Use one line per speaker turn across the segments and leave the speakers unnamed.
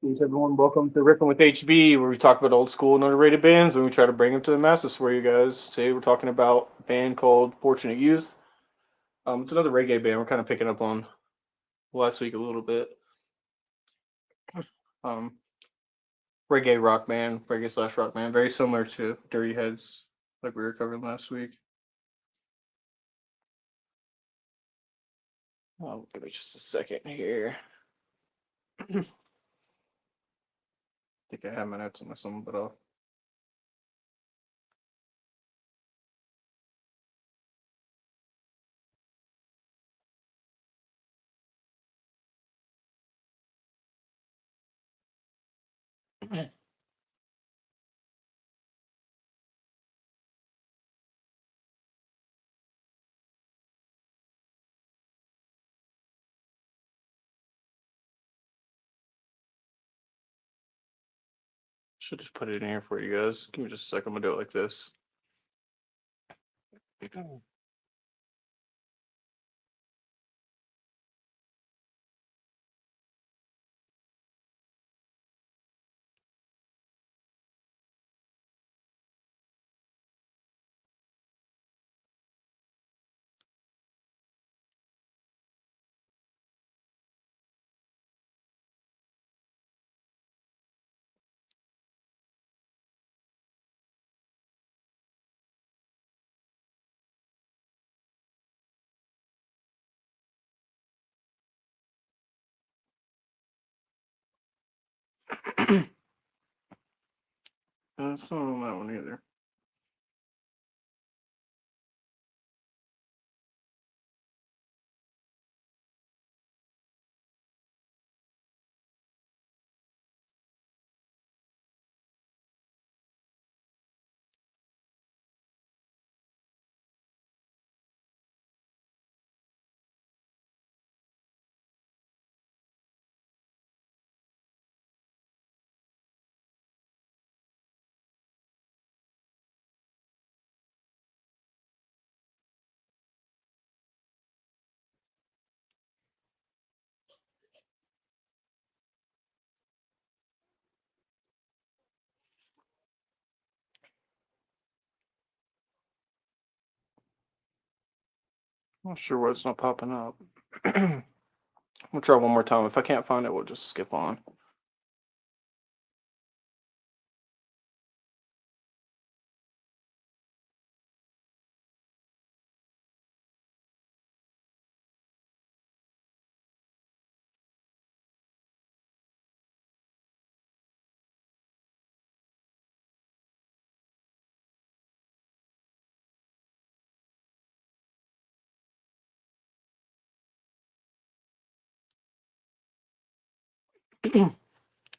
Greetings, everyone. Welcome to Riffin with HB, where we talk about old school and underrated bands, and we try to bring them to the masses for you guys. Today, we're talking about a band called Fortunate Youth. It's another reggae band. We're kind of picking up on last week a little bit. Um, reggae rock band, reggae slash rock band, very similar to Dirty Heads, like we were covering last week. Give me just a second here. I think I have my notes on this one, but should just put it in here for you guys. Give me just a second. I'm gonna do it like this. It's not on that one either. Not sure why it's not popping up. We'll try one more time. If I can't find it, we'll just skip on.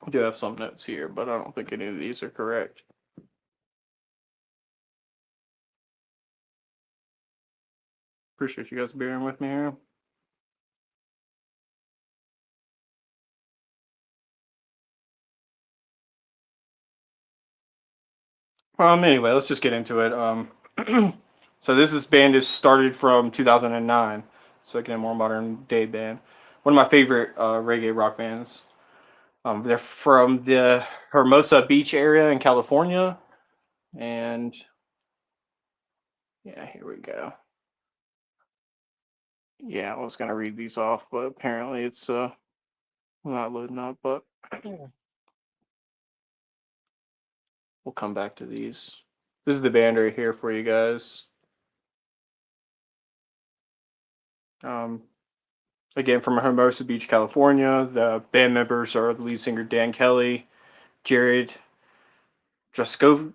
I do have some notes here, but I don't think any of these are correct. Appreciate you guys bearing with me here. Anyway, let's just get into it. So this band is started from 2009. So again, a more modern day band. One of my favorite reggae rock bands. They're from the Hermosa Beach area in California, and yeah, here we go. Yeah, I was gonna read these off, but apparently it's not loading up. But we'll come back to these. This is the band right here for you guys. Um, Again, from Hermosa Beach, California. The band members are the lead singer Dan Kelly, Jared Druskovic.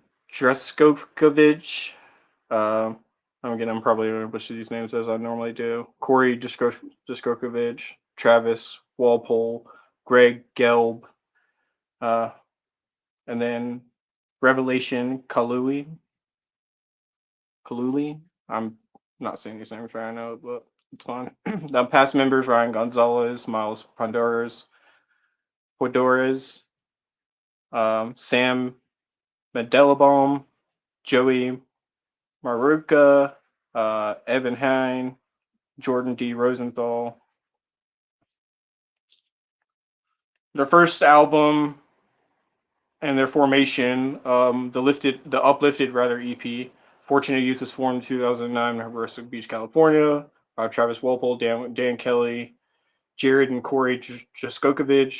Um, I'm probably going to butcher these names as I normally do. Corey Druskovic, Travis Walpole, Greg Gelb, uh, and then Revelation Kaluli. I'm not saying these names right, I know, but it's fine. The past members: Ryan Gonzalez, Miles Podores, Sam Medelabaum, Joey Maruka, Evan Hine, Jordan D. Rosenthal. Their first album and their formation, the Uplifted rather EP. Fortunate Youth was formed in 2009 in Hermosa Beach, California. Travis Walpole, Dan Kelly, Jared and Corey Jaskokovic,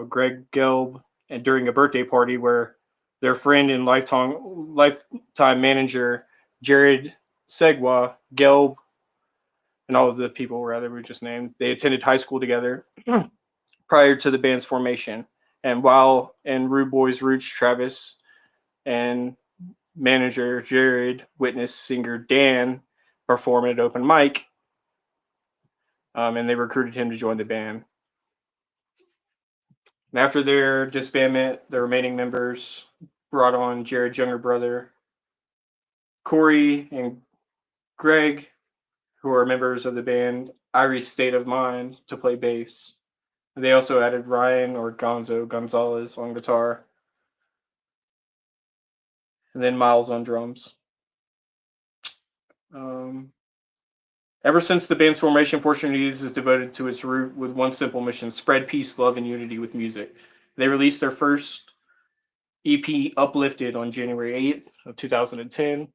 Greg Gelb, and during a birthday party where their friend and lifetime manager Jared Segwa, Gelb, and all of the people rather we just named, they attended high school together prior to the band's formation. And while in Rude Boys Roots, Travis and manager Jared witnessed singer Dan perform at open mic, and they recruited him to join the band. And after their disbandment, the remaining members brought on Jared's younger brother, Corey and Greg, who are members of the band Irish State of Mind, to play bass. And they also added Ryan or Gonzo Gonzalez on guitar, and then Miles on drums. Um, Ever since the band's formation, Fortunate Youth is devoted to its root with one simple mission: spread peace, love, and unity with music. They released their first EP, Uplifted, on January 8th of 2010.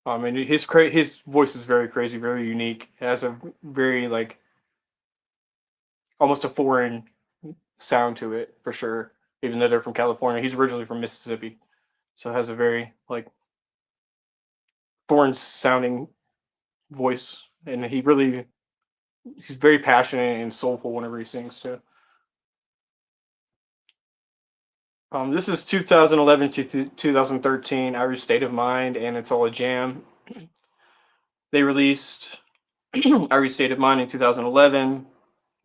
And his voice is very crazy, very unique. It has a very like almost a foreign sound to it for sure. Even though they're from California, he's originally from Mississippi, so it has a very like foreign sounding voice, and he's very passionate and soulful whenever he sings too. This is 2011 to 2013 Irish State of Mind, and it's all a jam. They released Irish State of Mind in 2011,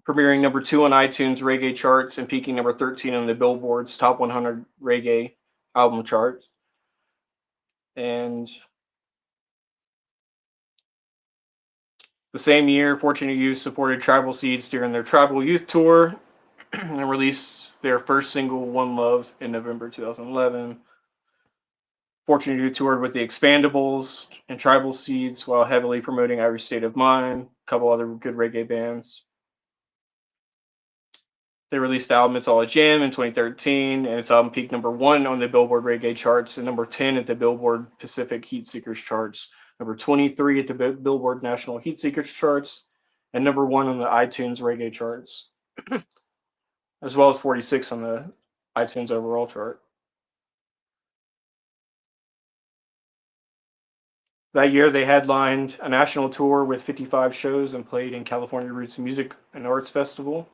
premiering number 2 on iTunes reggae charts and peaking number 13 on the Billboard's Top 100 reggae album charts. And the same year, Fortunate Youth supported Tribal Seeds during their Tribal Youth Tour and released their first single, One Love, in November 2011. Fortunate Youth toured with the Expandables and Tribal Seeds while heavily promoting Irish State of Mind, a couple other good reggae bands. They released the album It's All a Jam in 2013, and its album peaked number 1 on the Billboard Reggae charts and number 10 at the Billboard Pacific Heat Seekers charts number 23 at the Billboard National Heat Seekers charts, and number 1 on the iTunes reggae charts, as well as 46 on the iTunes overall chart. That year, they headlined a national tour with 55 shows and played in California Roots Music and Arts Festival.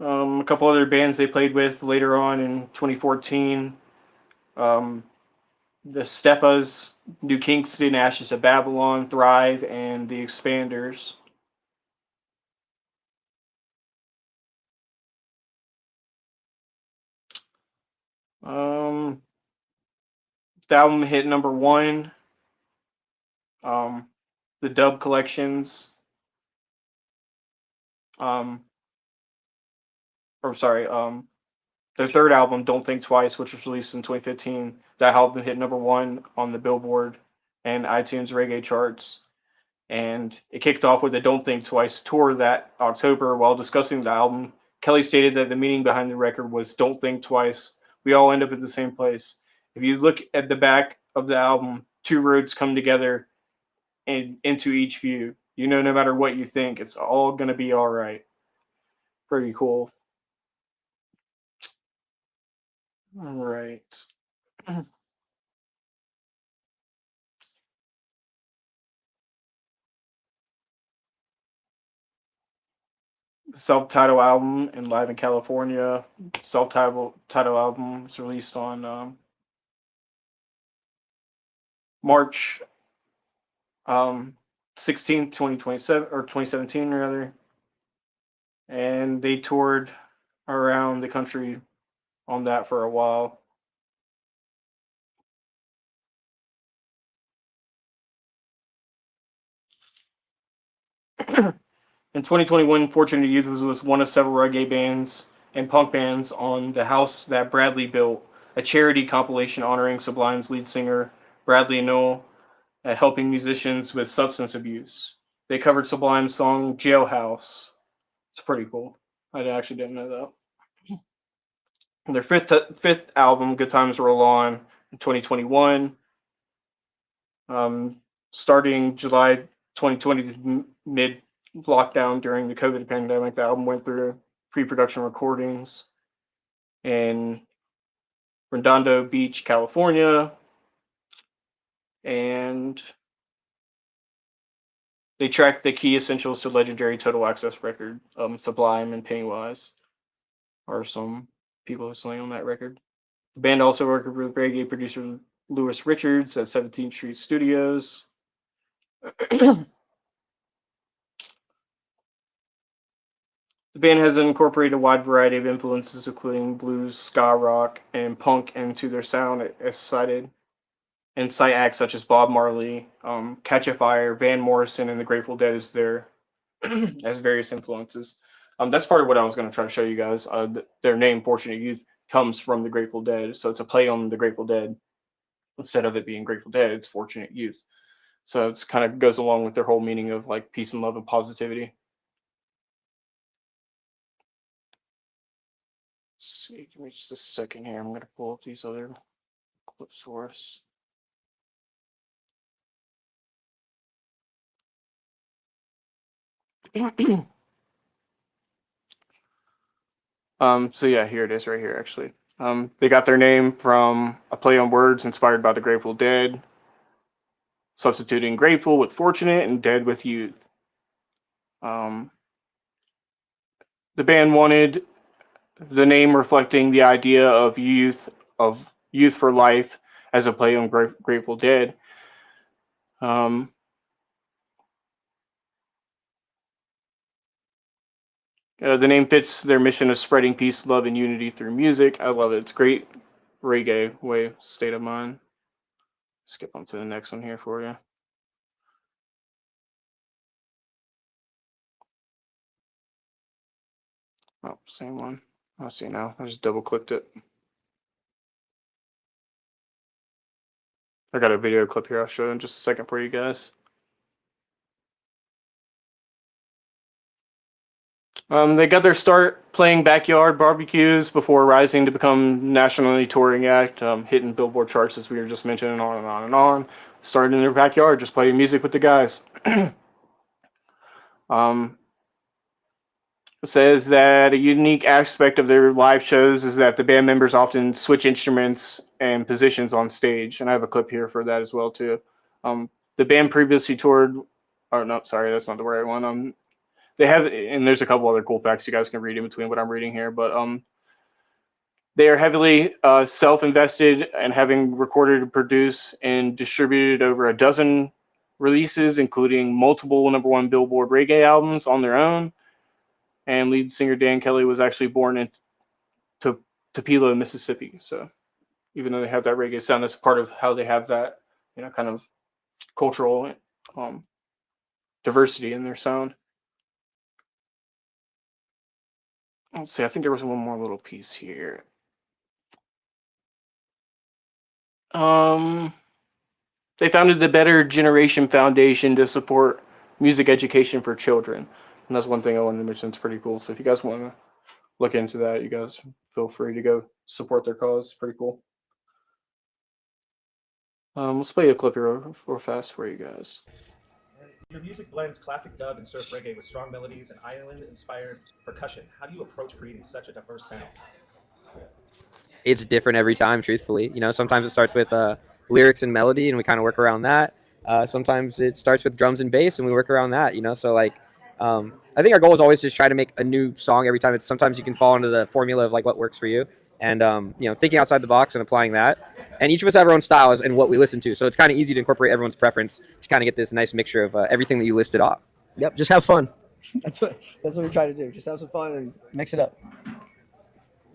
A couple other bands they played with later on in 2014. Um, the Steppas, New Kingston, Ashes of Babylon, Thrive, and the Expanders. Um, the album hit number 1. Um, the Dub Collections. Um, or sorry, their third album, Don't Think Twice, which was released in 2015. That album hit number 1 on the Billboard and iTunes reggae charts. And it kicked off with the Don't Think Twice tour that October. While discussing the album, Kelly stated that the meaning behind the record was "Don't think twice. We all end up at the same place." If you look at the back of the album, 2 roads come together and into each view. You know, no matter what you think, it's all gonna be all right. Pretty cool. All right. Self-titled album and live in California. Self-titled album was released on March 16th, 2027 or 2017 rather, and they toured around the country on that for a while. In 2021, Fortunate Youth was one of several reggae bands and punk bands on The House That Bradley Built, a charity compilation honoring Sublime's lead singer Bradley Noel at helping musicians with substance abuse. They covered Sublime's song Jailhouse. It's pretty cool. I actually didn't know that. Their fifth album, Good Times Roll On, in 2021. Um, Starting July 2020 mid lockdown during the COVID pandemic, the album went through pre-production recordings in Redondo Beach, California, and they tracked the key essentials to legendary Total Access record. Sublime and Pennywise are some people who sang on that record. The band also worked with reggae producer Lewis Richards at 17th Street Studios. The band has incorporated a wide variety of influences, including blues, ska rock, and punk, into their sound, as cited and cite acts such as Bob Marley, Catch a Fire, Van Morrison, and the Grateful Dead as as various influences. That's part of what I was going to try to show you guys. Their name, Fortunate Youth, comes from the Grateful Dead, so it's a play on the Grateful Dead. Instead of it being Grateful Dead, it's Fortunate Youth. So it's kind of goes along with their whole meaning of like peace and love and positivity. Let's see, give me just a second here. I'm going to pull up these other clips for us. So yeah, here it is right here actually. They got their name from a play on words inspired by the Grateful Dead, substituting grateful with fortunate and dead with youth. Um, the band wanted the name reflecting the idea of youth for life as a play on Grateful Dead. Um, the name fits their mission of spreading peace, love, and unity through music. I love it. It's great reggae way state of mind. Skip on to the next one here for you. Oh, same one. I see now. I just double clicked it. I got a video clip here I'll show you in just a second for you guys. They got their start playing backyard barbecues before rising to become nationally touring act, hitting Billboard charts as we were just mentioning, on and on and on. Started in their backyard, just playing music with the guys. um, it says that a unique aspect of their live shows is that the band members often switch instruments and positions on stage, and I have a clip here for that as well too. The band previously toured. Oh no, sorry, that's not the right one. They have, and there's a couple other cool facts you guys can read in between what I'm reading here, but they are heavily self-invested and having recorded, produced, and distributed over a dozen releases, including multiple number one Billboard reggae albums on their own. And lead singer Dan Kelly was actually born in Tupelo, Mississippi. So even though they have that reggae sound, that's part of how they have that, kind of cultural um, diversity in their sound. Let's see. I think there was one more little piece here. Um, They founded the Better Generation Foundation to support music education for children. And that's one thing I wanted to mention. It's pretty cool. So if you guys want to look into that, you guys feel free to go support their cause. It's pretty cool. Let's play a clip here real fast for you guys.
Your music blends classic dub and surf reggae with strong melodies and island-inspired percussion. How do you approach creating such a diverse sound?
It's different every time, truthfully. Sometimes it starts with lyrics and melody, and we kind of work around that. Sometimes it starts with drums and bass, and we work around that. So I think our goal is always just try to make a new song every time. Sometimes you can fall into the formula of like what works for you, and thinking outside the box and applying that. And each of us have our own styles and what we listen to, so it's kind of easy to incorporate everyone's preference to kind of get this nice mixture of everything that you listed off.
Yep, just have fun. That's what we try to do. Just have some fun and mix it up.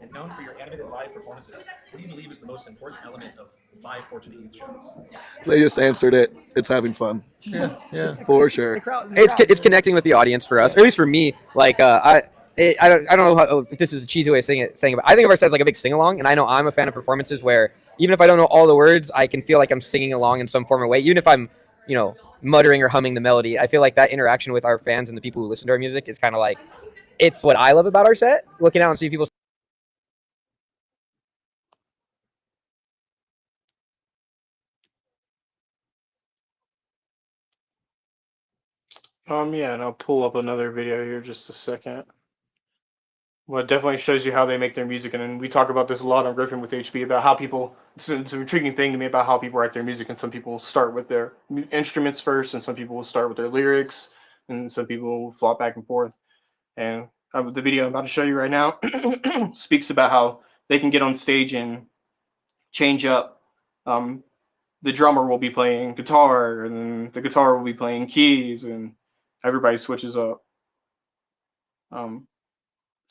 And known for your animated live performances, what do you believe is the most important element of live Fortunate Youth shows?
They just answered it. It's having fun.
Yeah,
For sure.
It's connecting with the audience for us, or at least for me. Like I don't know if this is a cheesy way of saying it, but I think of ourselves like a big sing along, and I know I'm a fan of performances where even if I don't know all the words, I can feel like I'm singing along in some form or way, even if I'm muttering or humming the melody. I feel like that interaction with our fans and the people who listen to our music is kind of like, it's what I love about our set. Looking out and see people.
Yeah, and I'll pull up another video here just a second. Well, it definitely shows you how they make their music, and then we talk about this a lot on Riffin with HB about how people. It's an intriguing thing to me about how people write their music, and some people start with their instruments first, and some people will start with their lyrics, and some people will flop back and forth. And the video I'm about to show you right now speaks about how they can get on stage and change up. The drummer will be playing guitar, and then the guitar will be playing keys, and everybody switches up.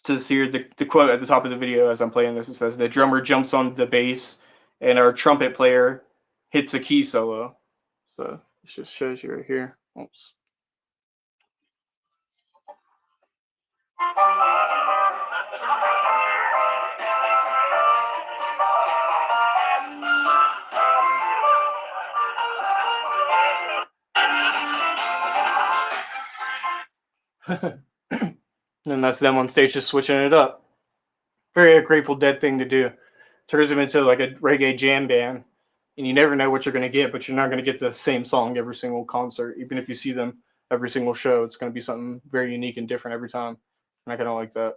Says here the quote at the top of the video as I'm playing this. It says the drummer jumps on the bass, and our trumpet player hits a key solo. So it just shows you right here. Oops. And that's them on stage just switching it up. Very Grateful Dead thing to do. Turns them into like a reggae jam band, and you never know what you're going to get, but you're not going to get the same song every single concert. Even if you see them every single show, it's going to be something very unique and different every time. And I kind of like that.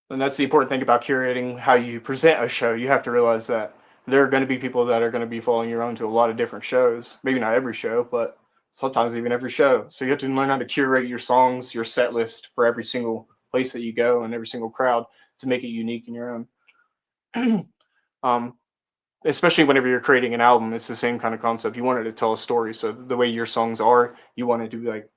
And that's the important thing about curating how you present a show. You have to realize that there are going to be people that are going to be following your own to a lot of different shows. Maybe not every show, but sometimes even every show. So you have to learn how to curate your songs, your set list for every single place that you go and every single crowd to make it unique in your own. Especially whenever you're creating an album, it's the same kind of concept. You want it to tell a story. So the way your songs are, you want it to be like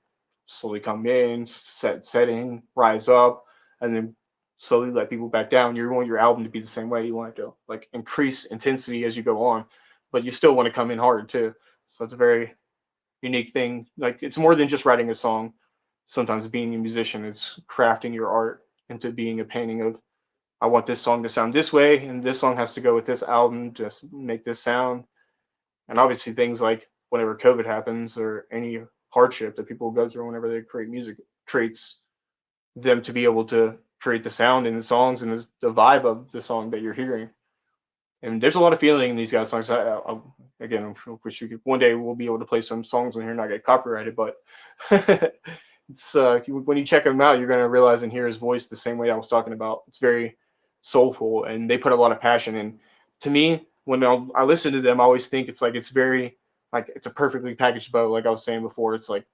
slowly come in, setting, rise up, and then slowly let people back down. You want your album to be the same way. You want it to like increase intensity as you go on, but you still want to come in hard too. So it's a very unique thing. Like it's more than just writing a song. Sometimes being a musician, it's crafting your art into being a painting of I want this song to sound this way, and this song has to go with this album, just make this sound. And obviously things like whenever COVID happens or any hardship that people go through whenever they create music creates them to be able to create the sound in the songs and the vibe of the song that you're hearing. And there's a lot of feeling in these guys' songs. Again, I wish we could, one day we'll be able to play some songs on here and not get copyrighted, but it's when you check them out, you're gonna realize and hear his voice the same way I was talking about. It's very soulful, and they put a lot of passion in. To me, when I listen to them, I always think it's like it's very like it's a perfectly packaged bow. Like I was saying before, it's like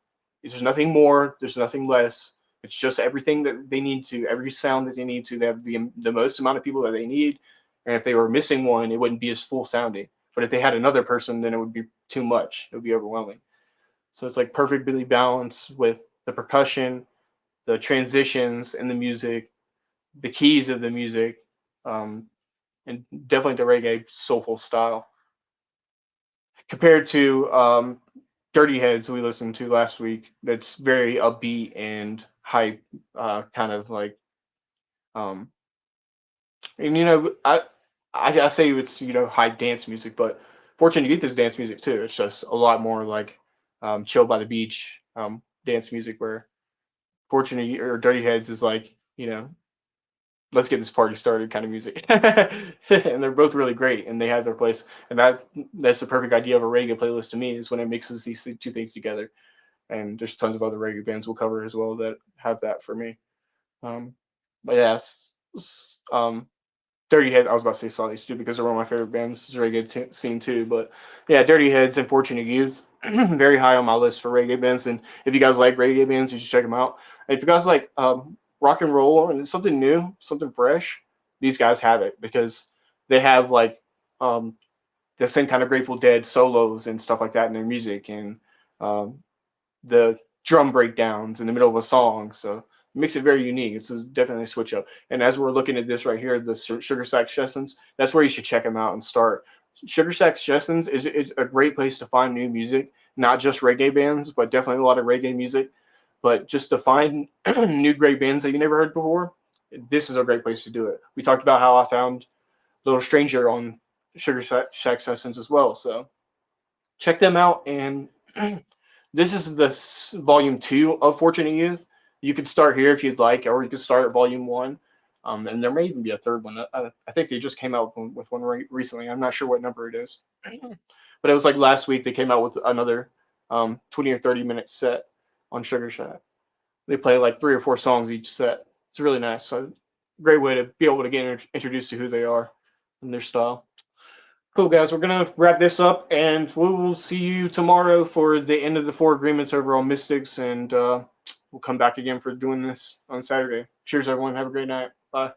there's nothing more, there's nothing less. It's just everything that they need to, every sound that they need to. They have the most amount of people that they need, and if they were missing one, it wouldn't be as full sounding. But if they had another person, then it would be too much. It would be overwhelming. So it's like perfectly balanced with the percussion, the transitions in the music, the keys of the music, um, and definitely the reggae soulful style. Compared to Dirty Heads we listened to last week, that's very upbeat and hype, kind of like, um, and I say it's high dance music, but Fortune Youth is dance music too. It's just a lot more like chill by the beach dance music, where Fortunate or Dirty Heads is like, let's get this party started kind of music. And they're both really great and they have their place. And that's the perfect idea of a reggae playlist to me, is when it mixes these two things together. And there's tons of other reggae bands we'll cover as well that have that for me. Um, but yeah, Dirty Heads. I was about to say Solid too because they're one of my favorite bands. It's a reggae scene too. But yeah, Dirty Heads and Fortunate Youth, very high on my list for reggae bands. And if you guys like reggae bands, you should check them out. And if you guys like rock and roll and something new, something fresh, these guys have it because they have like um, the same kind of Grateful Dead solos and stuff like that in their music, and um, the drum breakdowns in the middle of a song. So it makes it very unique. It's definitely a switch up. And as we're looking at this right here, the Sugar Sack Sessions, that's where you should check them out and start. Sugar Sack Sessions is a great place to find new music, not just reggae bands, but definitely a lot of reggae music. But just to find new great bands that you never heard before, this is a great place to do it. We talked about how I found Little Stranger on Sugar Shack Sessions as well. So check them out. And this is the volume 2 of Fortunate Youth. You could start here if you'd like, or you could start at volume 1. And there may even be a third one. I think they just came out with one recently. I'm not sure what number it is. But it was like last week they came out with another 20 or 30-minute set on Sugar Shack. They play like 3 or 4 songs each set. It's really nice. So great way to be able to get introduced to who they are and their style. Cool, guys. We're going to wrap this up, and we will see you tomorrow for the end of the 4 agreements over on Mystics, and we'll come back again for doing this on Saturday. Cheers, everyone. Have a great night. Bye.